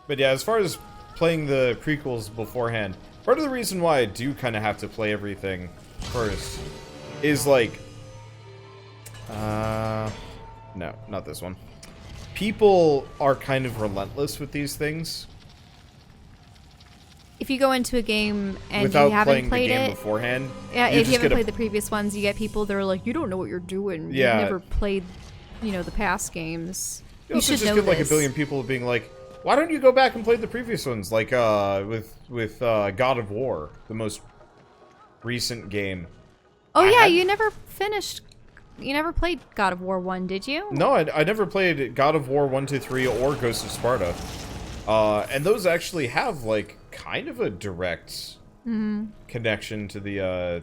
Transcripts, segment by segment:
But yeah, as far as playing the prequels beforehand, part of the reason why I do kind of have to play everything first is like... no, not this one. People are kind of relentless with these things. If you go into a game and without you haven't playing played the game it beforehand. Yeah, if you haven't played the previous ones, you get people that are like, you don't know what you're doing. Yeah. You've never played, you know, the past games. You should just get like a billion people being like, why don't you go back and play the previous ones? Like with God of War, the most recent game. Oh yeah, you never finished. You never played God of War 1, did you? No, I never played God of War 1, 2, 3 or Ghost of Sparta. And those actually have like kind of a direct connection to the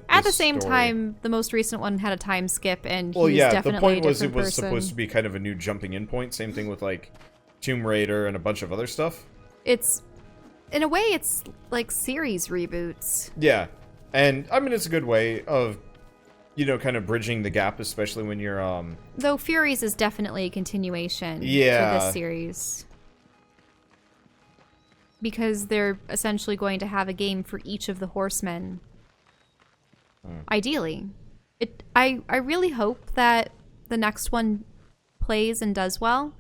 At the same story. time, the most recent one had a time skip, and well, he's yeah, definitely the point a was it different was person. supposed to be kind of a new jumping in point. Same thing with like Tomb Raider and a bunch of other stuff. It's, in a way, it's like series reboots. Yeah, and I mean it's a good way of, you know, kind of bridging the gap, especially when you're Though Furies is definitely a continuation for this series. Because they're essentially going to have a game for each of the Horsemen. Ideally. I really hope that the next one plays and does well.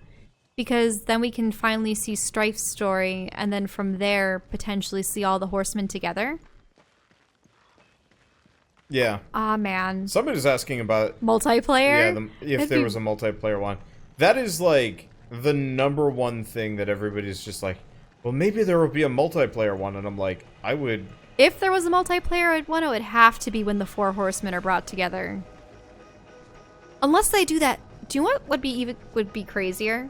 Because then we can finally see Strife's story, and then from there, potentially see all the Horsemen together. Yeah. Ah, man. Somebody's asking about Multiplayer? Yeah, if there was a multiplayer one. That is like the #1 thing that everybody's just like, well, maybe there will be a multiplayer one, and I'm like, I would... If there was a multiplayer I'd want, it would have to be when the Four Horsemen are brought together. Unless they do that... Do you know what would be crazier?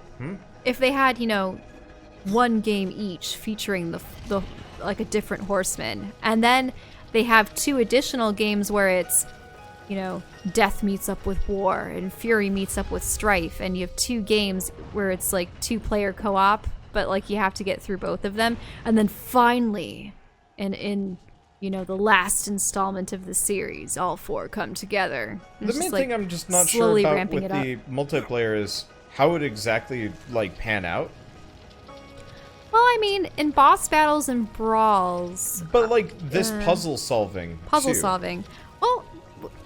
If they had, you know, one game each featuring the like a different horseman, and then they have 2 additional games where it's, you know, death meets up with war and fury meets up with strife, and you have 2 games where it's like 2-player co-op, but like you have to get through both of them, and then finally, in you know, the last installment of the series, all 4 come together. The main thing I'm just not sure about with the multiplayer is how it exactly, like, pan out. Well, I mean, in boss battles and brawls... But, like, this puzzle solving, Puzzle too. solving. Well,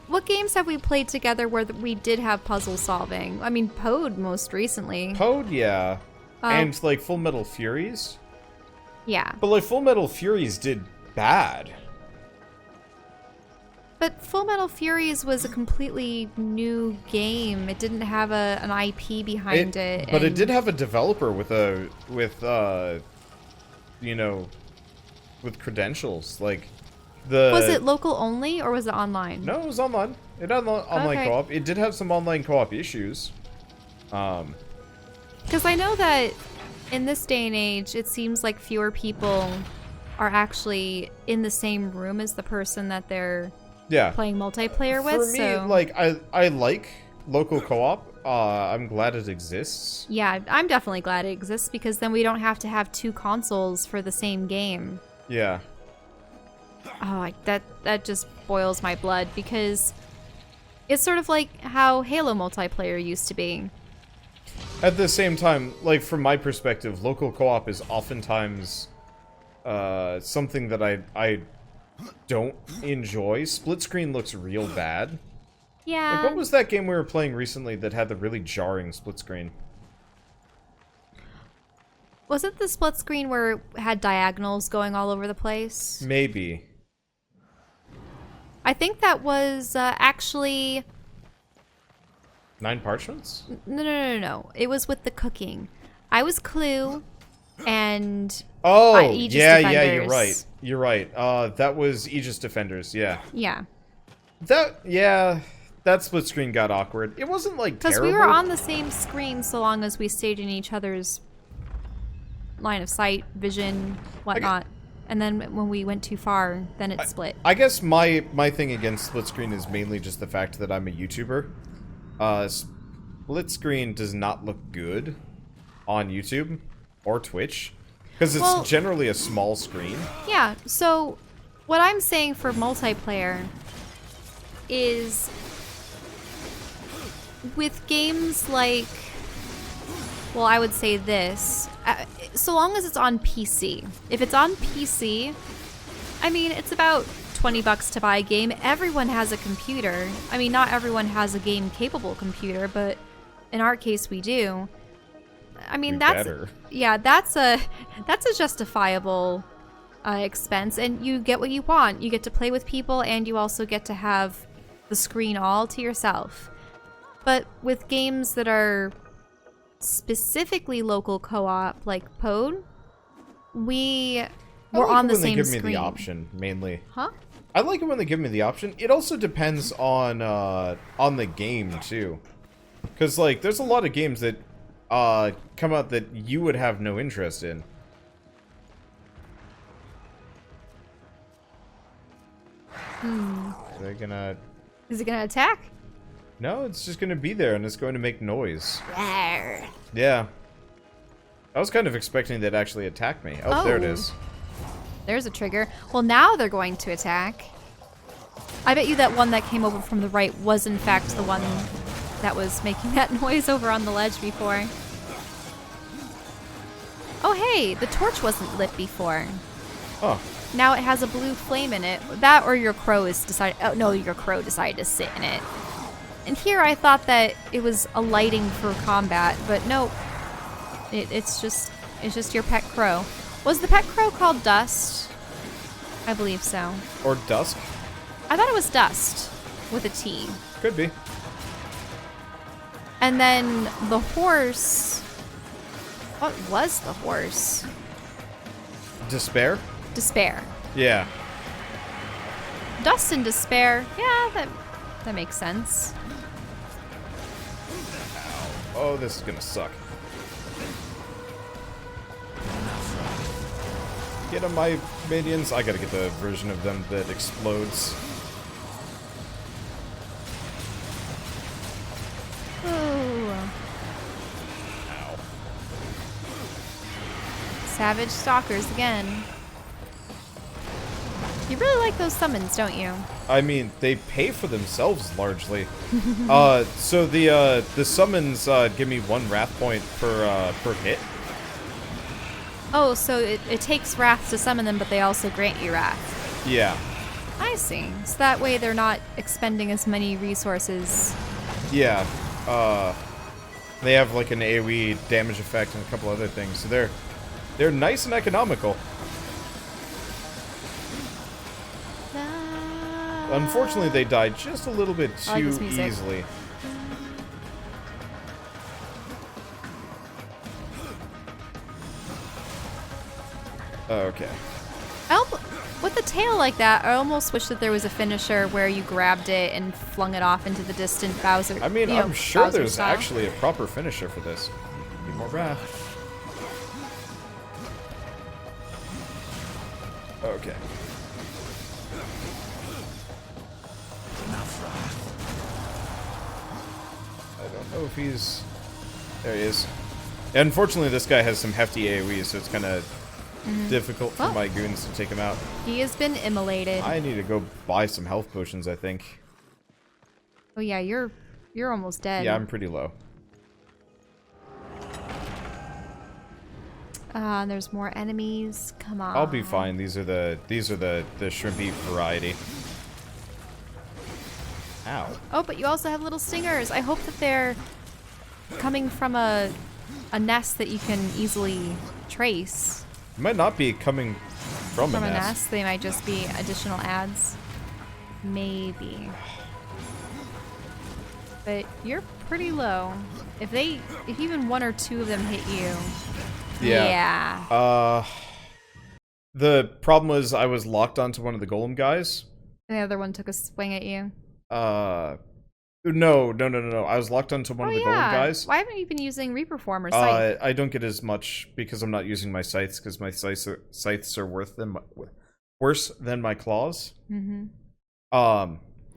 what games have we played together where we did have puzzle solving? I mean, Pode most recently. Pode, yeah. And, like, Full Metal Furies. Yeah. But, like, Full Metal Furies did bad. But Full Metal Furies was a completely new game. It didn't have an IP behind it. But it did have a developer with you know, with credentials. Like, Was it local only, or was it online? No, it was online. It had online co-op. It did have some online co-op issues. Because I know that in this day and age, it seems like fewer people are actually in the same room as the person that they're playing multiplayer with. For me, like, I like local co-op. I'm glad it exists. Yeah, I'm definitely glad it exists, because then we don't have to have 2 consoles for the same game. Yeah. Oh, that just boils my blood, because it's sort of like how Halo multiplayer used to be. At the same time, like, from my perspective, local co-op is oftentimes something that I don't enjoy. Split screen looks real bad. Yeah. Like, what was that game we were playing recently that had the really jarring split screen? Was it the split screen where it had diagonals going all over the place? Maybe. I think that was actually... 9 Parchments? No. It was with the cooking. I was Clue, and... Oh, Aegis yeah, Defenders. you're right. That was Aegis Defenders, yeah. Yeah. That split screen got awkward. It wasn't, like, terrible. Because we were on the same screen so long as we stayed in each other's line of sight, vision, whatnot. And then when we went too far, then it split. I guess my thing against split screen is mainly just the fact that I'm a YouTuber. Split screen does not look good on YouTube or Twitch, because it's generally a small screen. Yeah, so what I'm saying for multiplayer is, with games like, well, I would say this, so long as it's on PC. If it's on PC, I mean, it's about $20 to buy a game. Everyone has a computer. I mean, not everyone has a game-capable computer, but in our case, we do. I mean, that's a justifiable expense, and you get what you want. You get to play with people, and you also get to have the screen all to yourself. But with games that are specifically local co-op, like Pode, we're on the same screen. I like it when they give me the option, mainly. Huh? I like it when they give me the option. It also depends on the game, too. Because, like, there's a lot of games that come out that you would have no interest in. Is it gonna attack? No, it's just gonna be there and it's going to make noise. Yeah. I was kind of expecting they'd actually attack me. Oh, there it is. There's a trigger. Well, now they're going to attack. I bet you that one that came over from the right was in fact the one that was making that noise over on the ledge before. Oh, hey, the torch wasn't lit before. Oh. Now it has a blue flame in it. That or your crow is decided. Oh no, your crow decided to sit in it. And here I thought that it was a lighting for combat, but no. It's just your pet crow. Was the pet crow called Dust? I believe so. Or Dusk? I thought it was Dust with a T. Could be. And then the horse. What was the horse? Despair? Despair. Yeah. Dust and Despair. Yeah, that makes sense. Oh, this is gonna suck. Get on my minions. I gotta get the version of them that explodes. Ooh. Ow. Savage Stalkers again. You really like those summons, don't you? I mean, they pay for themselves largely. So the summons give me 1 wrath point per hit. Oh, so it takes wrath to summon them, but they also grant you wrath. Yeah. I see. So that way they're not expending as many resources. Yeah. They have like an AoE damage effect and a couple other things, so they're nice and economical. Unfortunately, they died just a little bit too easily. Okay. With a tail like that, I almost wish that there was a finisher where you grabbed it and flung it off into the distant Bowser. I mean, I'm sure there's actually a proper finisher for this. Need more wrath. Okay. I don't know if he's... There he is. Unfortunately, this guy has some hefty AoE, so it's kind of difficult for my goons to take him out. He has been immolated. I need to go buy some health potions, I think. Oh yeah, you're almost dead. Yeah, I'm pretty low. And there's more enemies. Come on. I'll be fine. These are the shrimpy variety. Ow. Oh, but you also have little stingers. I hope that they're coming from a nest that you can easily trace. It might not be coming from a nest. They might just be additional ads. Maybe. But you're pretty low. If even 1 or 2 of them hit you. Yeah. The problem was I was locked onto one of the golem guys. And the other one took a swing at you. No. I was locked onto one of the golem guys. Why haven't you been using Reaper Form or Scythe? I don't get as much because I'm not using my scythes, because my scythes are worse than my claws.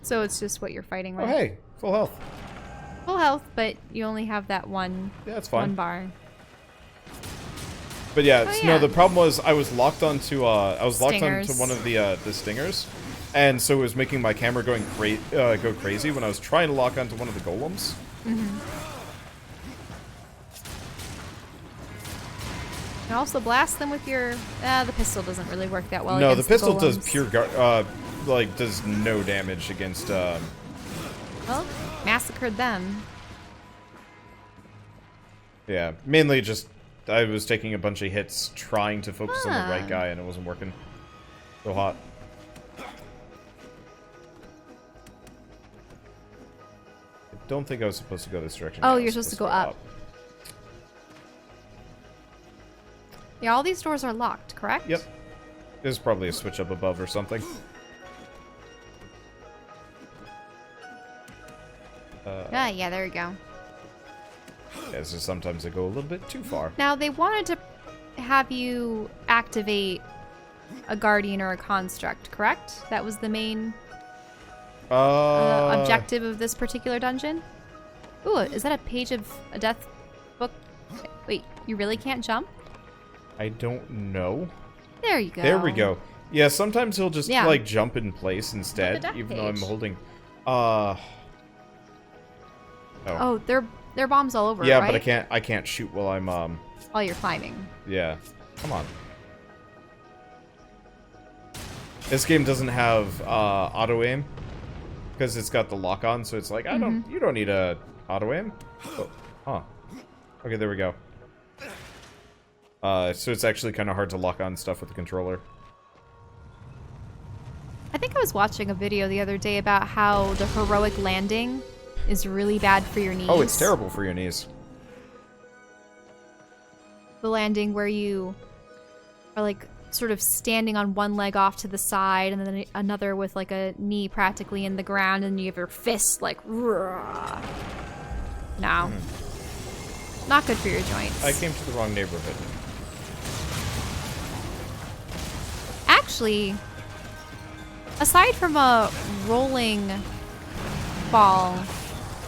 So it's just what you're fighting with. Oh, hey. Full health. Full health, but you only have that one. Yeah, that's fine. 1 bar. But yeah, no. The problem was I was locked onto one of the stingers, and so it was making my camera go crazy when I was trying to lock onto one of the golems. You can also blast them with your... the pistol doesn't really work that well No, the against pistol golems. does pure like, does no damage against, Well, massacred them. Yeah, mainly just, I was taking a bunch of hits trying to focus on the right Ah. guy, and it wasn't working. So hot. I don't think I was supposed to go this direction. Oh, Yeah, I you're was supposed to go up. Yeah, all these doors are locked, correct? Yep. There's probably a switch up above or something. Yeah, there we go. Yeah, so sometimes I go a little bit too far. Now, they wanted to have you activate a guardian or a construct, correct? That was the main objective of this particular dungeon? Ooh, is that a page of a death book? Wait, you really can't jump? I don't know. There you go. There we go. Yeah, sometimes he'll just, Yeah. like, jump in place instead, death even though I'm page. holding... Oh, there are bombs all over, yeah, right? but I can't shoot while I'm, While you're climbing. yeah. Come on. This game doesn't have, auto-aim, because it's got the lock-on, so it's like, you don't need a auto-aim. Oh, huh. Okay, there we go. So it's actually kind of hard to lock on stuff with the controller. I think I was watching a video the other day about how the heroic landing is really bad for your knees. Oh, it's terrible for your knees. The landing where you are like sort of standing on one leg off to the side and then another with like a knee practically in the ground and you have your fist like no. Not good for your joints. I came to the wrong neighborhood. Actually, aside from a rolling ball,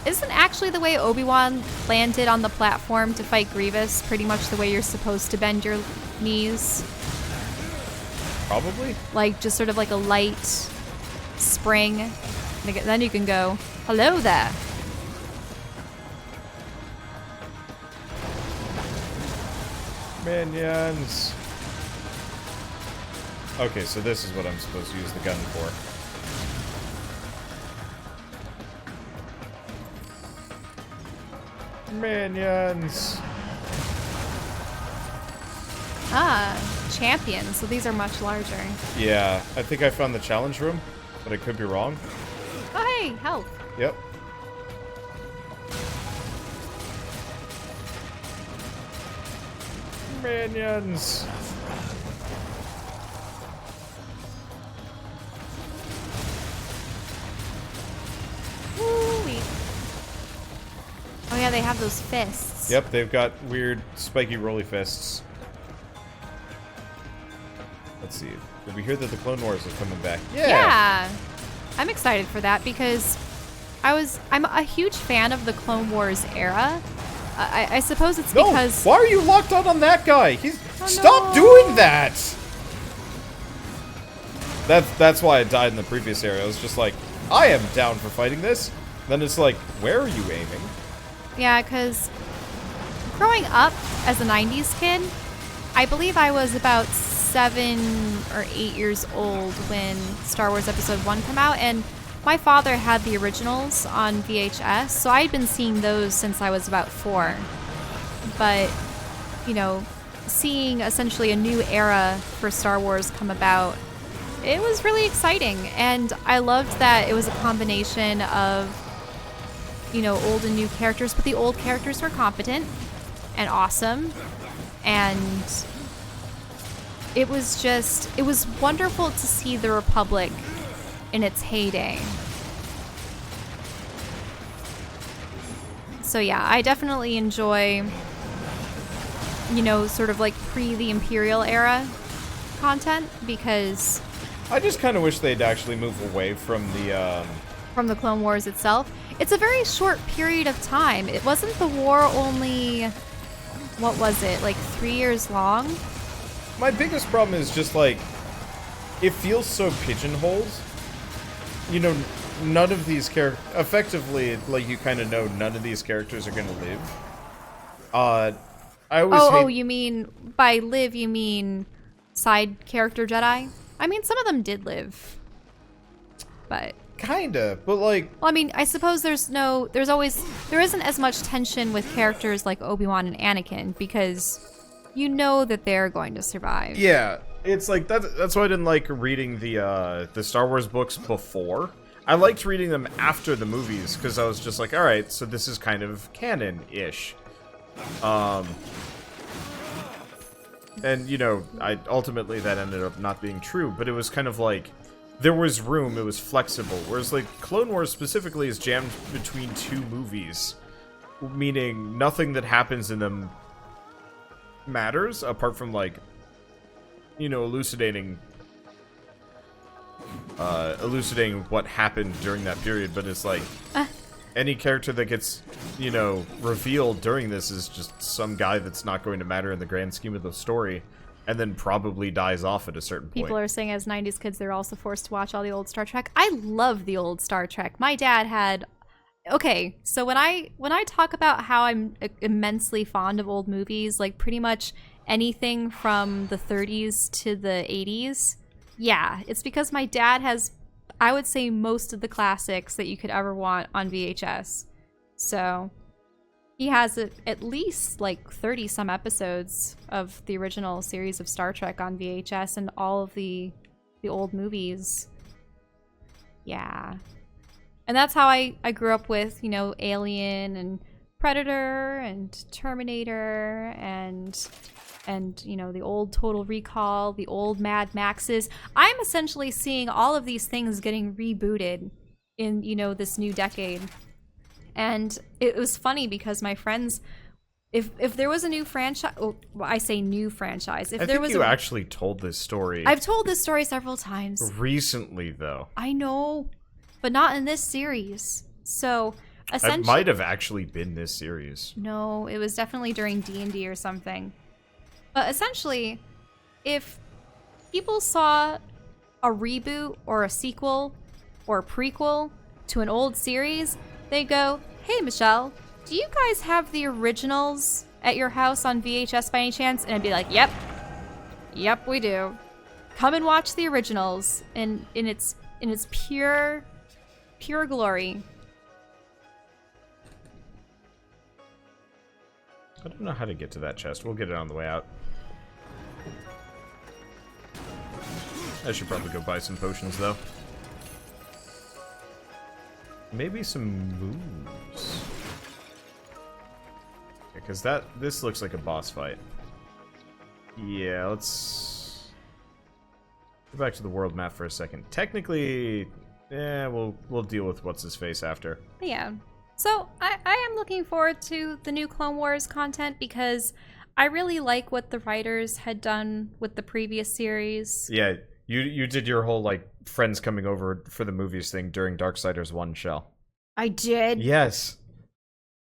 isn't actually the way Obi-Wan landed on the platform to fight Grievous pretty much the way you're supposed to bend your knees? Probably? Like, just sort of like a light spring. Then you can go, hello there. Minions. Okay, so this is what I'm supposed to use the gun for. Minions. Champions. So these are much larger. Yeah, I think I found the challenge room, but I could be wrong. Oh, hey, health. Yep. Minions. Woo-wee. Oh yeah, they have those fists. Yep, they've got weird spiky rolly fists. Let's see. Did we hear that the Clone Wars are coming back? Yeah. I'm excited for that because I'm a huge fan of the Clone Wars era. I suppose it's No, because why are you locked on that guy? Oh, Stop no. doing that! That's why I died in the previous area. I was just like, I am down for fighting this. Then it's like, where are you aiming? yeah, because growing up as a 90s kid, I believe I was about 7 or 8 years old when Star Wars Episode 1 came out, and my father had the originals on VHS, so I'd been seeing those since I was about 4. But, you know, seeing essentially a new era for Star Wars come about, it was really exciting. And I loved that it was a combination of, you know, old and new characters, but the old characters were competent and awesome. And it was wonderful to see the Republic in its heyday. So yeah, I definitely enjoy, you know, sort of like the Imperial era content because I just kind of wish they'd actually move away from the Clone Wars itself. It's a very short period of time. It wasn't the war only, what was it, like 3 years long? My biggest problem is just like, it feels so pigeonholed. You know, none of these characters, effectively, like you kind of know none of these characters are going to live. I always Oh, hate... you mean by live, you mean side character Jedi? I mean, some of them did live, but Kinda, but like... well, I mean, I suppose there isn't as much tension with characters like Obi-Wan and Anakin because you know that they're going to survive. Yeah, it's like that's why I didn't like reading the Star Wars books before. I liked reading them after the movies because I was just like, all right, so this is kind of canon-ish. And you know, ultimately that ended up not being true, but it was kind of like there was room, it was flexible. Whereas like Clone Wars specifically is jammed between two movies, meaning nothing that happens in them matters apart from like, you know, elucidating what happened during that period. But it's like any character that gets, you know, revealed during this is just some guy that's not going to matter in the grand scheme of the story, and then probably dies off at a certain point. People are saying as 90s kids, they're also forced to watch all the old Star Trek. I love the old Star Trek. My dad had... Okay, so when I talk about how I'm immensely fond of old movies, like pretty much anything from the 30s to the 80s, yeah, it's because my dad has, I would say, most of the classics that you could ever want on VHS. So he has at least like 30 some episodes of the original series of Star Trek on VHS and all of the old movies. Yeah. And that's how I grew up with, you know, Alien and Predator and Terminator and you know, the old Total Recall, the old Mad Maxes. I'm essentially seeing all of these things getting rebooted in, you know, this new decade. And it was funny because my friends, if there was a new franchise, well, I say new franchise. If I there think was you actually told this story. I've told this story several times. Recently, though. I know, but not in this series. So essentially, It might have actually been this series. no, it was definitely during D&D or something. But essentially, if people saw a reboot or a sequel or a prequel to an old series, they go, "Hey, Michelle, do you guys have the originals at your house on VHS by any chance?" And I'd be like, "Yep, we do. Come and watch the originals in its pure glory." I don't know how to get to that chest. We'll get it on the way out. I should probably go buy some potions, though. Maybe some moves. Because this looks like a boss fight. Yeah, let's go back to the world map for a second. Technically, we'll deal with what's his face after. Yeah. So I am looking forward to the new Clone Wars content because I really like what the writers had done with the previous series. Yeah, you did your whole like friends coming over for the movies thing during Darksiders 1, Shell. I did? Yes.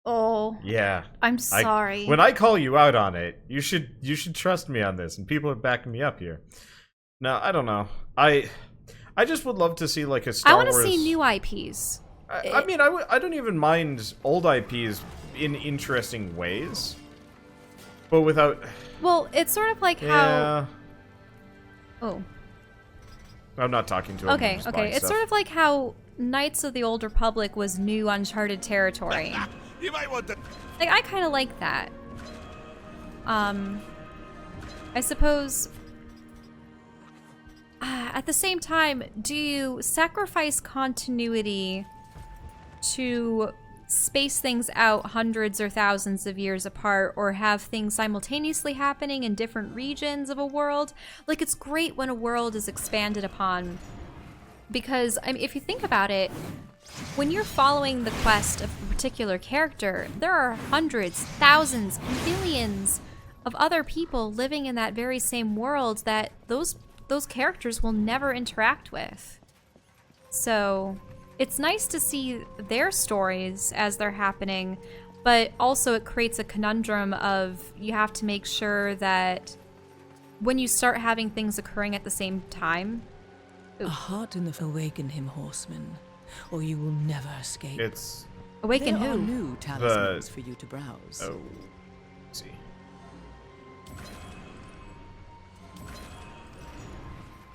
Oh. Yeah. I'm sorry. When I call you out on it, you should trust me on this, and people are backing me up here. No, I don't know. I just would love to see like a Star Wars... I want to see new IPs. I mean, I don't even mind old IPs in interesting ways, but without... Well, it's sort of like yeah. how... Oh. I'm not talking to him. Okay. It's sort of like how Knights of the Old Republic was new uncharted territory. You might want to... Like, I kind of like that. I suppose... at the same time, do you sacrifice continuity to space things out hundreds or thousands of years apart, or have things simultaneously happening in different regions of a world? Like, it's great when a world is expanded upon, because I mean, if you think about it, when you're following the quest of a particular character, there are hundreds, thousands, millions of other people living in that very same world that those characters will never interact with. So it's nice to see their stories as they're happening, but also it creates a conundrum of you have to make sure that when you start having things occurring at the same time... A heart in the... Awaken him, Horseman, or you will never escape. It's... Awaken There are who? new talismans for you to browse. Oh, let's see.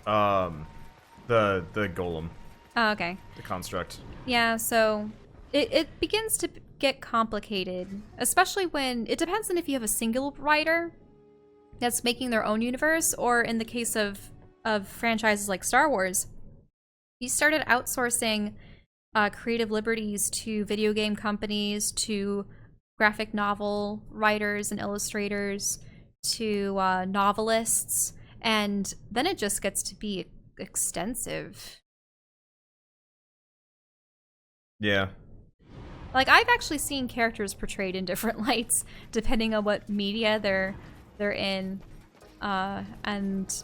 The golem, Oh, okay. the construct. Yeah, so it begins to get complicated, especially when it depends on if you have a single writer that's making their own universe, or in the case of franchises like Star Wars, he started outsourcing creative liberties to video game companies, to graphic novel writers and illustrators, to novelists, and then it just gets to be extensive. Yeah. Like, I've actually seen characters portrayed in different lights depending on what media they're in, and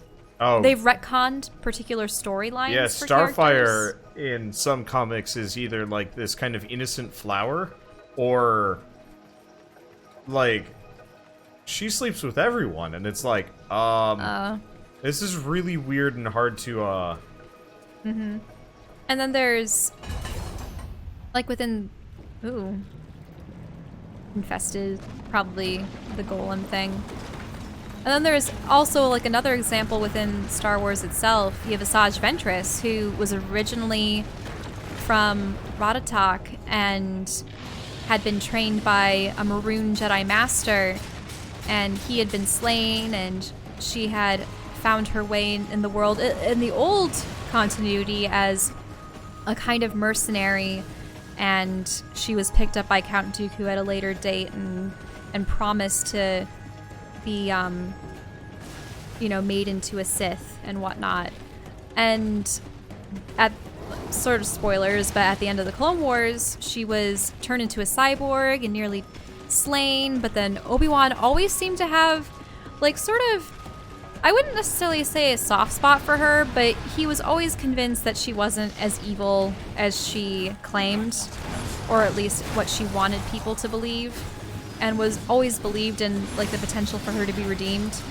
they've retconned particular storylines. Yeah, for Starfire characters. in some comics is either like this kind of innocent flower, or like she sleeps with everyone, and it's like, this is really weird and hard to And then there's like within infested, probably the golem thing. And then there's also like another example within Star Wars itself. You have Asajj Ventress, who was originally from Ratatak and had been trained by a Maroon Jedi Master, and he had been slain, and she had found her way in the world in the old continuity as a kind of mercenary, and she was picked up by Count Dooku at a later date and promised to be made into a Sith and whatnot. And at sort of spoilers, but at the end of the Clone Wars, she was turned into a cyborg and nearly slain, but then Obi-Wan always seemed to have like sort of, I wouldn't necessarily say a soft spot for her, but he was always convinced that she wasn't as evil as she claimed, or at least what she wanted people to believe, and was always believed in like the potential for her to be redeemed.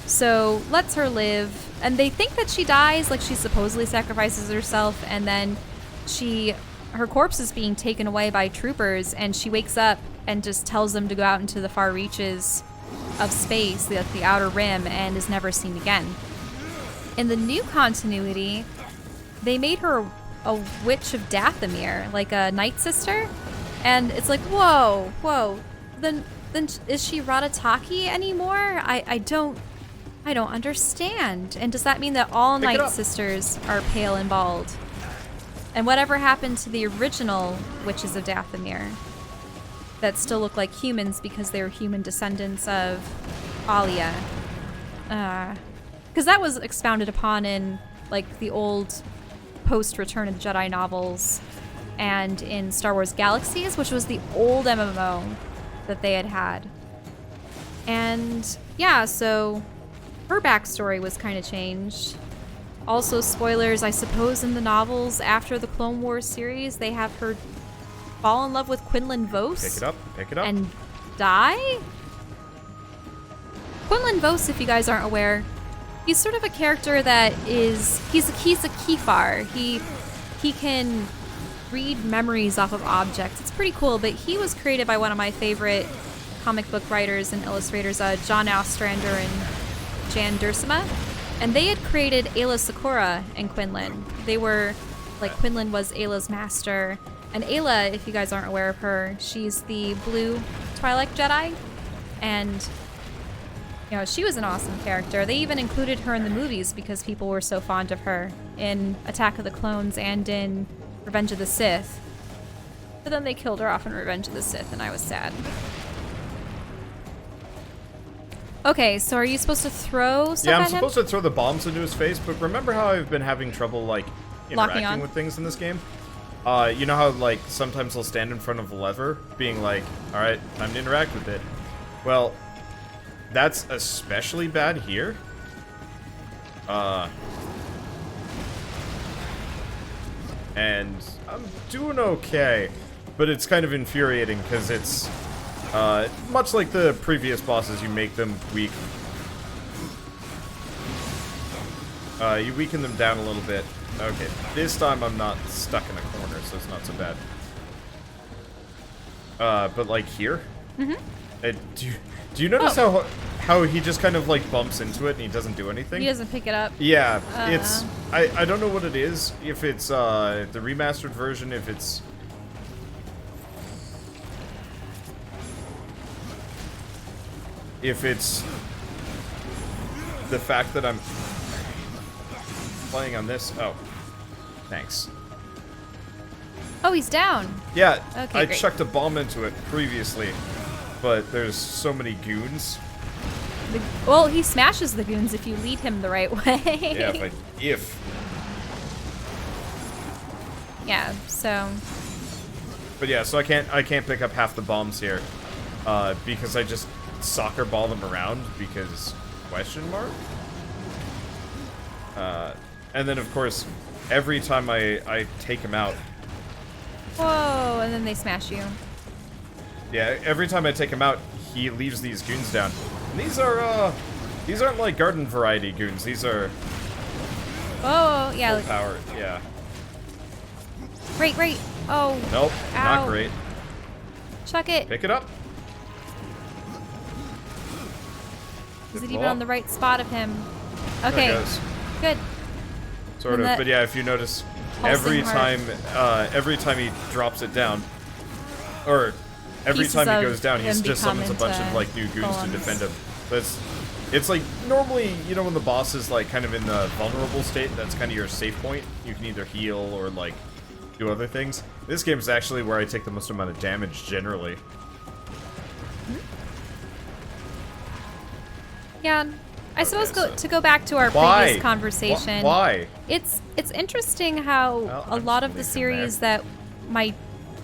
So lets her live, and they think that she dies, like she supposedly sacrifices herself, and then her corpse is being taken away by troopers, and she wakes up and just tells them to go out into the far reaches of space, the outer rim, and is never seen again. In the new continuity, they made her a witch of Dathomir, like a Night Sister, and it's like, whoa, then is she Ratataki anymore? I don't understand. And does that mean that all Night Sisters are pale and bald? And whatever happened to the original witches of Dathomir that still look like humans because they were human descendants of Alia? Because that was expounded upon in like the old post-Return of the Jedi novels and in Star Wars Galaxies, which was the old MMO that they had. And yeah, so her backstory was kind of changed. Also, spoilers, I suppose, in the novels after the Clone Wars series, they have her fall in love with Quinlan Vos. Pick it up. And die? Quinlan Vos, if you guys aren't aware, he's sort of a character that he's a Kefar. He can read memories off of objects. It's pretty cool, but he was created by one of my favorite comic book writers and illustrators, John Ostrander and Jan Duursema. And they had created Ayla Secura and Quinlan. They were, like, Quinlan was Ayla's master. And Ayla, if you guys aren't aware of her, she's the blue Twilight Jedi. And, she was an awesome character. They even included her in the movies because people were so fond of her in Attack of the Clones and in Revenge of the Sith. But then they killed her off in Revenge of the Sith, and I was sad. Okay, so are you supposed to throw stuff Yeah, I'm at him? supposed to throw the bombs into his face, but remember how I've been having trouble, like, interacting with things in this game? You know how, like, sometimes I'll stand in front of a lever, being like, alright, time to interact with it. Well, that's especially bad here. And I'm doing okay, but it's kind of infuriating, because it's much like the previous bosses, you make them weak. You weaken them down a little bit. Okay, this time I'm not stuck in a corner, so it's not so bad. But like here? Mm-hmm. Do you notice how he just kind of like bumps into it and he doesn't do anything. He doesn't pick it up. Yeah, it's I don't know what it is. If it's the remastered version, if it's the fact that I'm playing on this. Oh, thanks. Oh, he's down. Yeah, Okay, I great. chucked a bomb into it previously, but there's so many goons. Well, he smashes the goons if you lead him the right way. Yeah, if Yeah, so But yeah, so I can't pick up half the bombs here, because I just soccer ball them around because question mark. And then of course, every time I take him out. whoa, and then they smash you. Yeah, every time I take him out, he leaves these goons down. And these aren't like garden variety goons. These are Oh, yeah. full power. Yeah. Right. Oh. Nope, Ow. not great. Chuck it. Pick it up. Is it Blow even up. on the right spot of him? There it Okay. goes. Good. Sort And of, that but yeah, if you notice, pulsing every time he drops it down, or every Pieces time he of goes down, he him just summons a become bunch of into like new goons to golems. defend him. But it's like normally, you know, when the boss is like kind of in the vulnerable state, that's kind of your safe point. You can either heal or like do other things. This game is actually where I take the most amount of damage generally. Yeah. I suppose so- to go back to our Why? previous conversation. Why? It's interesting how Well, a I'm lot just of the leaving series that my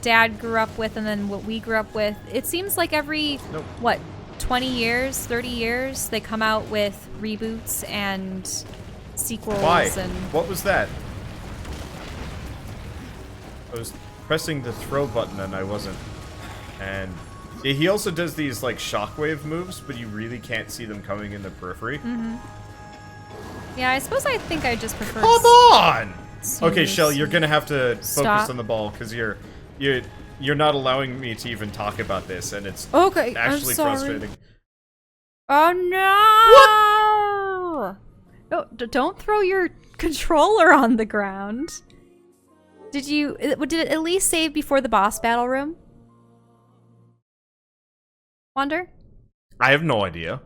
dad grew up with and then what we grew up with, it seems like every Nope. what 20 years, 30 years they come out with reboots and sequels Why? and What was that? I was pressing the throw button and I wasn't. And he also does these like shockwave moves, but you really can't see them coming in the periphery. yeah, I suppose I think I just prefer Come on! Okay, series. Shell, you're gonna have to focus Stop. on the ball because you're not allowing me to even talk about this, and it's Okay, actually I'm sorry. frustrating. Oh no! No, don't throw your controller on the ground. Did it at least save before the boss battle room? Wander? I have no idea.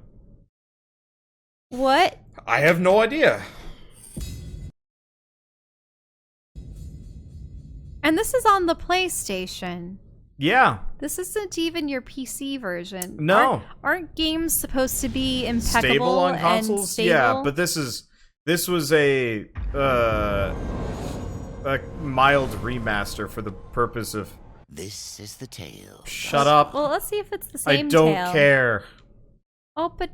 What? I have no idea. And this is on the PlayStation. Yeah. This isn't even your PC version. No. Aren't games supposed to be impeccable Stable on and consoles? stable? Yeah, but this was a mild remaster for the purpose of. This is the tale. Shut up! Well, let's see if it's the I same don't tale. care. Oh, but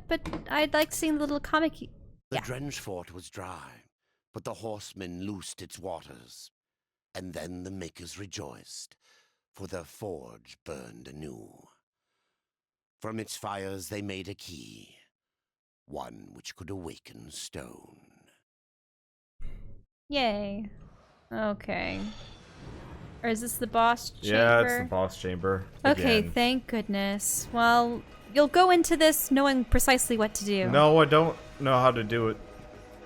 I'd like seeing the little comic. The Yeah. Drench Fort was dry, but the horsemen loosed its waters. And then the makers rejoiced, for their forge burned anew. From its fires they made a key, one which could awaken stone. Yay. Okay. Or is this the boss chamber? Yeah, it's the boss chamber. Okay, again. thank goodness. Well, you'll go into this knowing precisely what to do. No, I don't know how to do it.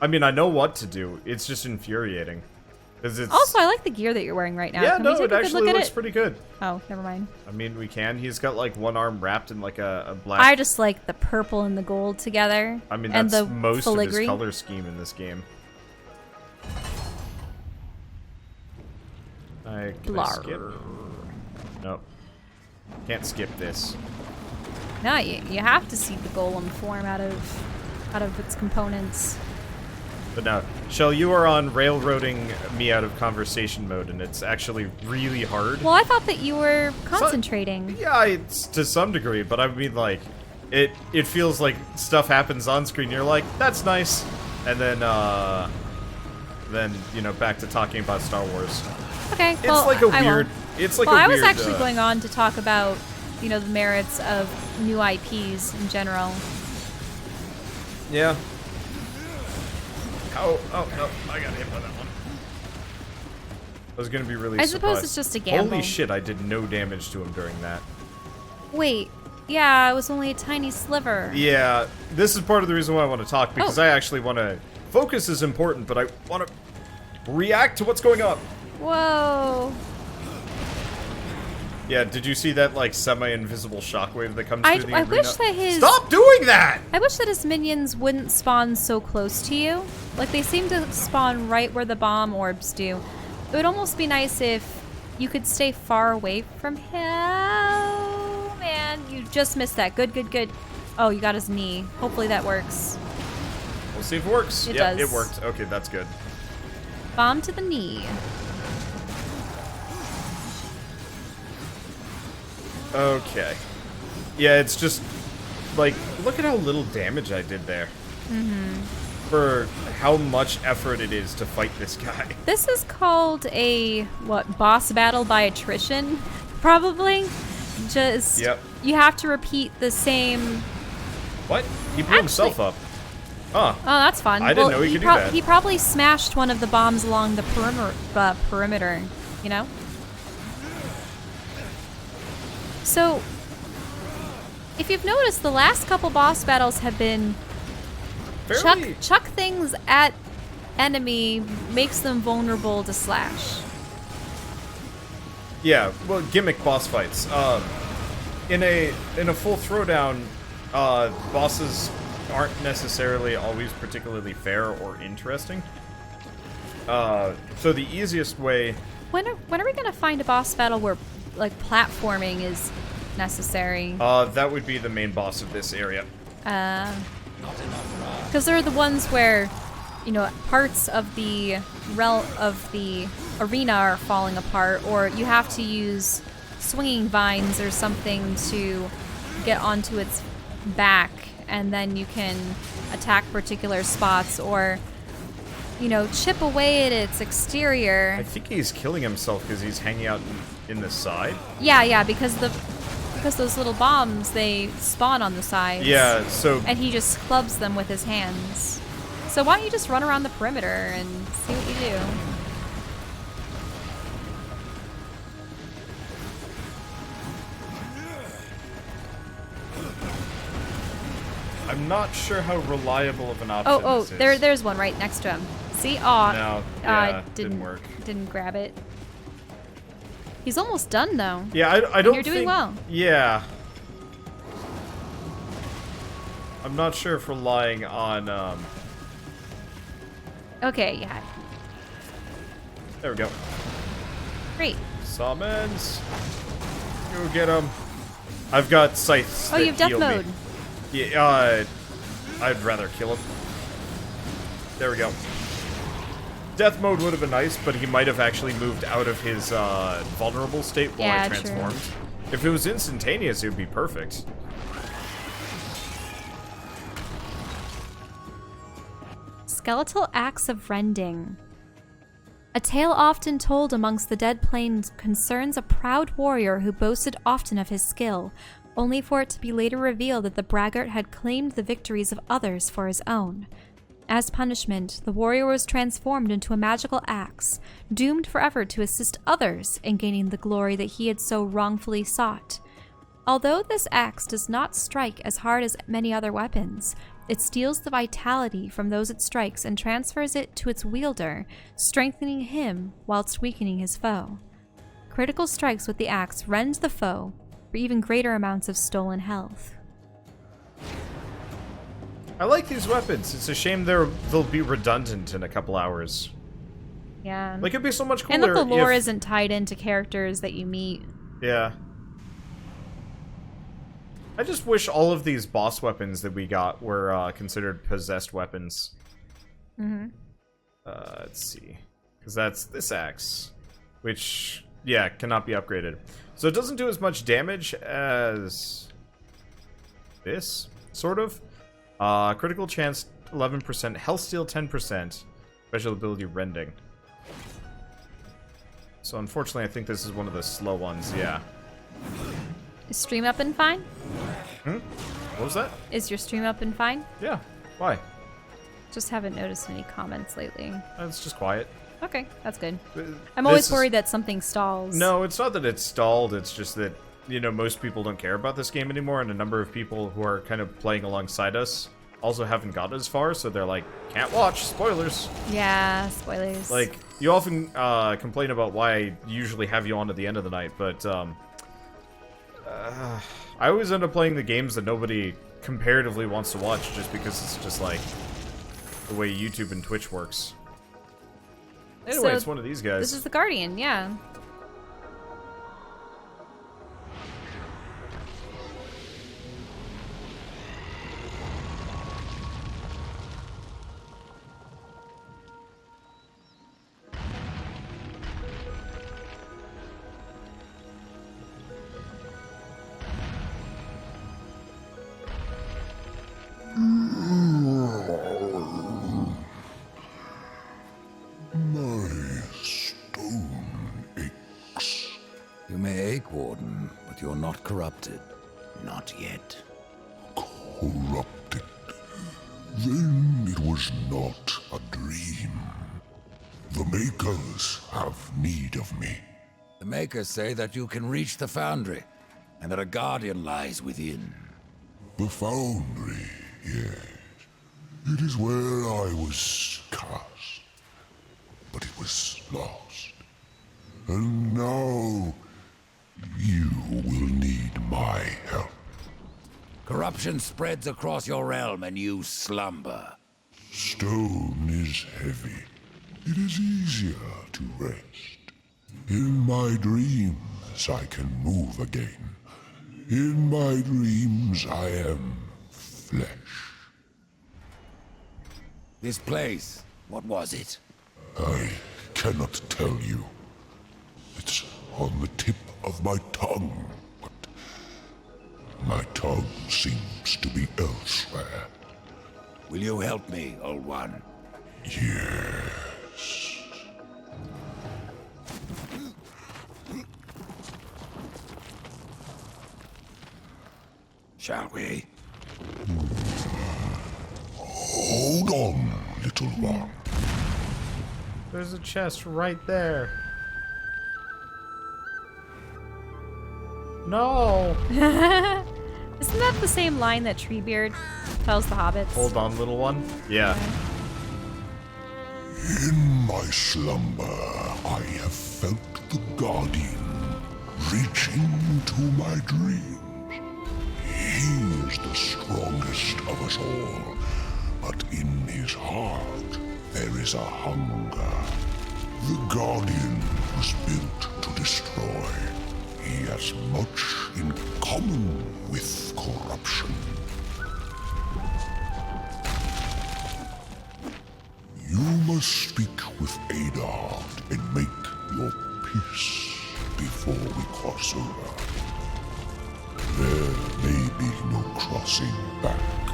I mean, I know what to do. It's just infuriating. 'Cause it's... Also, I like the gear that you're wearing right now. yeah, Can no, we take it a good actually look at looks it? pretty good. Oh, never mind. I mean, we can. He's got like one arm wrapped in like a black. I just like the purple and the gold together. I mean, and that's the most of his filigree. color scheme in this game. Can I Blar. skip? Nope. Can't skip this. No, you have to see the golem form out of its components. But no, Shell, you are on railroading me out of conversation mode, and it's actually really hard. Well, I thought that you were concentrating. Yeah, it's to some degree, but I mean, like, it feels like stuff happens on screen. You're like, that's nice, and then you know, back to talking about Star Wars. Okay, It's well, like a I weird. won't. It's like Well, a I weird. was actually going on to talk about, you know, the merits of new IPs in general. Yeah. Oh, no, I got hit by that one. I was gonna be really I surprised. suppose it's just a gamble. Holy shit, I did no damage to him during that. Wait, Yeah, it was only a tiny sliver. Yeah, this is part of the reason why I want to talk, because I actually want to... Focus is important, but I want to react to what's going on. Whoa. Yeah, did you see that, like, semi-invisible shockwave that comes through the arena? I wish that his... Stop doing that! I wish that his minions wouldn't spawn so close to you. Like, they seem to spawn right where the bomb orbs do. It would almost be nice if you could stay far away from him. Oh, man. You just missed that. Good, good, good. Oh, you got his knee. Hopefully that works. We'll see if it works. It Yeah, does. it worked. Okay, that's good. Bomb to the knee. Okay. Yeah, it's just, like, look at how little damage I did there. For how much effort it is to fight this guy. This is called a, what, boss battle by attrition? Probably. Just, Yep. you have to repeat the same... What? He blew himself up. Huh. Oh, that's fun. I didn't know he could do that. He probably smashed one of the bombs along the perimeter, you know? So, if you've noticed, the last couple boss battles have been Fairly... chuck things at enemy makes them vulnerable to slash. Yeah, well, gimmick boss fights. In a full throwdown, bosses aren't necessarily always particularly fair or interesting. So the easiest way... When are we gonna find a boss battle where, like, platforming is necessary? That would be the main boss of this area. Because they're the ones where, you know, parts of the arena are falling apart, or you have to use swinging vines or something to get onto its back, and then you can attack particular spots, or, you know, chip away at its exterior. I think he's killing himself because he's hanging out in the side. Yeah, because those little bombs, they spawn on the sides. Yeah, so... And he just clubs them with his hands. So why don't you just run around the perimeter and see what you do? I'm not sure how reliable of an option this is. There's one right next to him. See? Aw. No, yeah, didn't work. Didn't grab it. He's almost done, though. Yeah, I don't You're doing think... well. Yeah. I'm not sure if relying on, Okay, yeah. There we go. Great. Summons. Go get him. I've got scythes Oh, you have that death heal me. mode. Yeah, I'd rather kill him. There we go. Death mode would have been nice, but he might have actually moved out of his vulnerable state while I transformed. True. If it was instantaneous, it would be perfect. Skeletal acts of rending. A tale often told amongst the Dead Plains concerns a proud warrior who boasted often of his skill, only for it to be later revealed that the braggart had claimed the victories of others for his own. As punishment, the warrior was transformed into a magical axe, doomed forever to assist others in gaining the glory that he had so wrongfully sought. Although this axe does not strike as hard as many other weapons, it steals the vitality from those it strikes and transfers it to its wielder, strengthening him whilst weakening his foe. Critical strikes with the axe rend the foe for even greater amounts of stolen health. I like these weapons. It's a shame they'll be redundant in a couple hours. Yeah. Like, it'd be so much cooler And that the lore if... isn't tied into characters that you meet. Yeah. I just wish all of these boss weapons that we got were considered possessed weapons. Mm-hmm. Let's see. Because that's this axe. Which, yeah, cannot be upgraded. So it doesn't do as much damage as this, sort of. Critical chance 11%, health steal 10%, special ability rending. So unfortunately I think this is one of the slow ones, yeah. Is stream up and fine? What was that? Is your stream up and fine? Yeah. Why? Just haven't noticed any comments lately. It's just quiet. Okay, that's good. I'm always worried that something stalls. No, it's not that it's stalled, it's just that you know, most people don't care about this game anymore, and a number of people who are kind of playing alongside us also haven't gotten as far, so they're like, can't watch, spoilers. Yeah, spoilers. Like, you often complain about why I usually have you on at the end of the night, but I always end up playing the games that nobody comparatively wants to watch just because it's just like the way YouTube and Twitch works. Anyway, So, it's one of these guys. This is the Guardian, yeah. My stone aches. You may ache, Warden, but you're not corrupted. Not yet. Corrupted. Then it was not a dream. The Makers have need of me. The Makers say that you can reach the Foundry, and that a Guardian lies within. The Foundry, yes. It is where I was cast. But it was lost. And now you will need my help. Corruption spreads across your realm, and you slumber. Stone is heavy. It is easier to rest. In my dreams I can move again. In my dreams I am flesh. This place, what was it? I cannot tell you. It's on the tip of my tongue, but my tongue seems to be elsewhere. Will you help me, Old One? Yes. Shall we? Hold on, little one. There's a chest right there. No! Isn't that the same line that Treebeard tells the hobbits? Hold on, little one. Yeah. In my slumber, I have felt the Guardian reaching to my dreams. He is the strongest of us all, but in his heart there is a hunger. The Guardian was built to destroy. He has much in common with corruption. You must speak with Adard and make your peace before we cross over. There may be no crossing back.